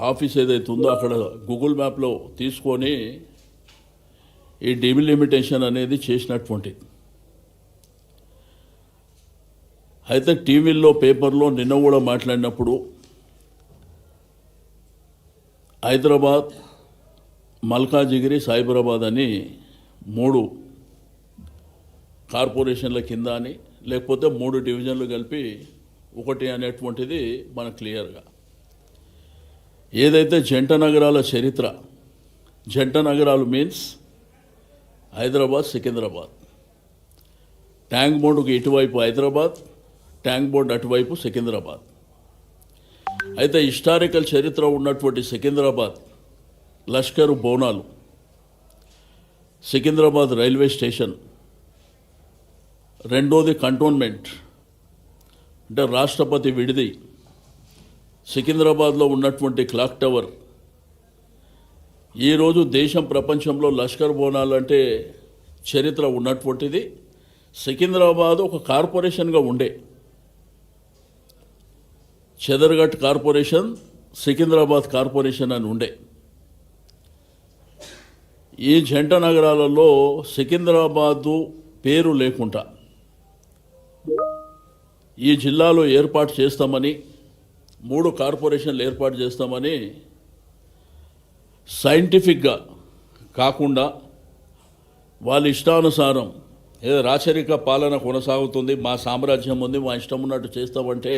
Office ఏదైతే ఉందో అక్కడ గూగుల్ మ్యాప్లో తీసుకొని ఈ డిలిమిటేషన్ అనేది చేసినటువంటిది. అయితే టీవీల్లో పేపర్లో నిన్న కూడా మాట్లాడినప్పుడు హైదరాబాద్, మల్కాజిగిరి, సైబరాబాద్ అని 3 కార్పొరేషన్ల కింద అని, లేకపోతే 3 డివిజన్లు కలిపి ఒకటి అనేటువంటిది మనకు క్లియర్గా. ఏదైతే జంట నగరాల చరిత్ర, జంట నగరాలు మీన్స్ హైదరాబాద్, సికింద్రాబాద్. ట్యాంక్ బోర్డుకు ఇటువైపు హైదరాబాద్, ట్యాంక్ బోర్డు అటువైపు సికింద్రాబాద్. అయితే హిస్టారికల్ చరిత్ర ఉన్నటువంటి సికింద్రాబాద్ లష్కరు బోనాలు, సికింద్రాబాద్ రైల్వే స్టేషన్, రెండోది కంటోన్మెంట్ అంటే రాష్ట్రపతి విడిది, సికింద్రాబాద్లో ఉన్నటువంటి క్లాక్ టవర్. ఈరోజు దేశం ప్రపంచంలో లష్కర్ బోనాలు అంటే చరిత్ర ఉన్నటువంటిది. సికింద్రాబాద్ ఒక కార్పొరేషన్గా ఉండే, చెదర్ఘట్ కార్పొరేషన్, సికింద్రాబాద్ కార్పొరేషన్ అని ఉండే. ఈ జంట నగరాలలో సికింద్రాబాదు పేరు లేకుండా ఈ జిల్లాలో ఏర్పాటు చేస్తామని, 3 కార్పొరేషన్లు ఏర్పాటు చేస్తామని సైంటిఫిక్గా కాకుండా వాళ్ళ ఇష్టానుసారం ఏదో రాచరిక పాలన కొనసాగుతుంది, మా సామ్రాజ్యం ఉంది, మా ఇష్టం ఉన్నట్టు చేస్తామంటే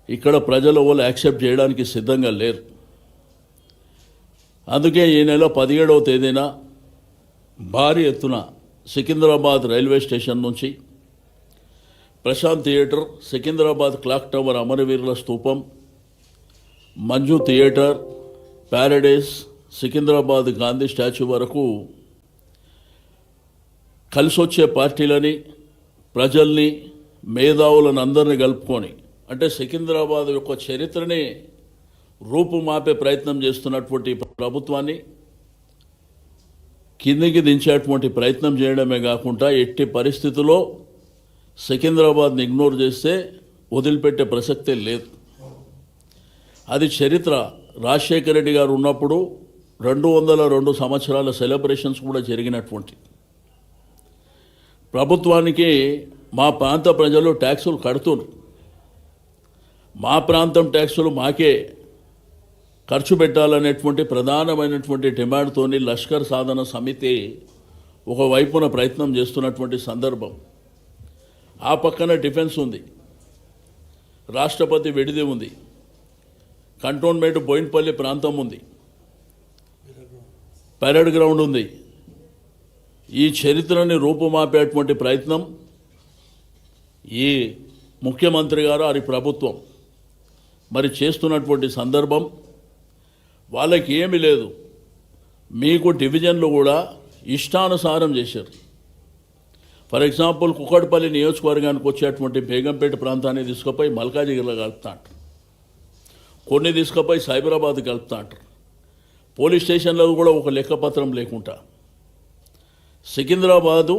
ఇక్కడ ప్రజలు వాళ్ళు యాక్సెప్ట్ చేయడానికి సిద్ధంగా లేరు. అందుకే ఈ నెల 17వ తేదీన భారీ ఎత్తున సికింద్రాబాద్ రైల్వే స్టేషన్ నుంచి Prashanth theatre, Secunderabad clock tower, అమరవీరుల స్తూపం, Manju theatre, Paradise, Secunderabad Gandhi statue వరకు కలిసొచ్చే పార్టీలని, ప్రజల్ని, మేధావులను అందరినీ కలుపుకొని, అంటే సికింద్రాబాద్ యొక్క చరిత్రని రూపుమాపే ప్రయత్నం చేస్తున్నటువంటి ప్రభుత్వాన్ని కిందికి దించేటువంటి ప్రయత్నం చేయడమే కాకుండా ఎట్టి పరిస్థితుల్లో సికింద్రాబాద్ని ఇగ్నోర్ చేస్తే వదిలిపెట్టే ప్రసక్తే లేదు. అది చరిత్ర. రాజశేఖర రెడ్డి గారు ఉన్నప్పుడు 202 సంవత్సరాల సెలబ్రేషన్స్ కూడా జరిగినటువంటి ప్రభుత్వానికి మా ప్రాంత ప్రజలు ట్యాక్సులు కడుతున్నారు. మా ప్రాంతం ట్యాక్సులు మాకే ఖర్చు పెట్టాలనేటువంటి ప్రధానమైనటువంటి డిమాండ్తోని లష్కర్ సాధన సమితి ఒకవైపున ప్రయత్నం చేస్తున్నటువంటి సందర్భం. ఆ పక్కన డిఫెన్స్ ఉంది, రాష్ట్రపతి విడిది ఉంది, కంటోన్మెంట్ బోయిన్పల్లి ప్రాంతం ఉంది, పరేడ్ గ్రౌండ్ ఉంది. ఈ చరిత్రని రూపుమాపేటువంటి ప్రయత్నం ఈ ముఖ్యమంత్రి గారు వారి ప్రభుత్వం మరి చేస్తున్నటువంటి సందర్భం. వాళ్ళకి ఏమీ లేదు, మీకు డివిజన్లు కూడా ఇష్టానుసారం చేశారు. ఫర్ ఎగ్జాంపుల్ కుక్కడపల్లి నియోజకవర్గానికి వచ్చేటువంటి బేగంపేట ప్రాంతాన్ని తీసుకుపోయి మల్కాజిగిరిలో కలుపుతా అంటారు, కొన్ని తీసుకుపోయి సైబరాబాద్ కలుపుతా అంటారు. పోలీస్ స్టేషన్లో కూడా ఒక లెక్కపత్రం లేకుండా. సికింద్రాబాదు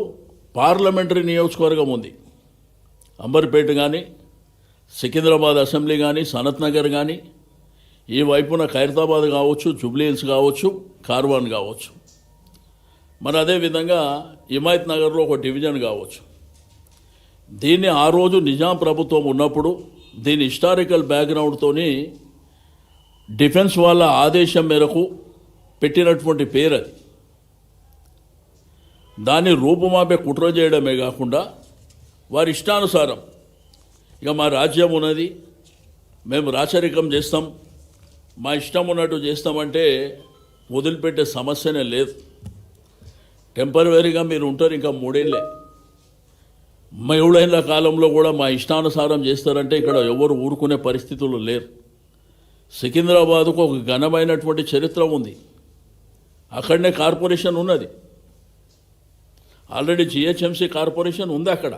పార్లమెంటరీ నియోజకవర్గం ఉంది, అంబర్పేట కానీ, సికింద్రాబాద్ అసెంబ్లీ కానీ, సనత్ నగర్ కానీ, ఈ వైపున ఖైరతాబాద్ కావచ్చు, జూబ్లీ హిల్స్ కావచ్చు, కార్వాన్ కావచ్చు, మరి అదేవిధంగా హిమాయత్ నగర్లో ఒక డివిజన్ కావచ్చు. దీన్ని ఆ రోజు నిజాం ప్రభుత్వం ఉన్నప్పుడు దీని హిస్టారికల్ బ్యాక్గ్రౌండ్తోని డిఫెన్స్ వాళ్ళ ఆదేశం మేరకు పెట్టినటువంటి పేరు అది. దాన్ని రూపుమాపే కుట్ర చేయడమే కాకుండా వారి ఇష్టానుసారం ఇక మా రాజ్యం ఉన్నది, మేము రాచరికం చేస్తాం, మా ఇష్టం ఉన్నట్టు చేస్తామంటే వదిలిపెట్టే సమస్యనే లేదు. టెంపరవరీగా మీరు ఉంటారు ఇంకా 3 ఏళ్ళే. 7 ఏళ్ళ కాలంలో కూడా మా ఇష్టానుసారం చేస్తారంటే ఇక్కడ ఎవరు ఊరుకునే పరిస్థితులు లేరు. సికింద్రాబాద్కు ఒక ఘనమైనటువంటి చరిత్ర ఉంది, అక్కడనే కార్పొరేషన్ ఉన్నది, ఆల్రెడీ జిహెచ్ఎంసీ కార్పొరేషన్ ఉంది అక్కడ.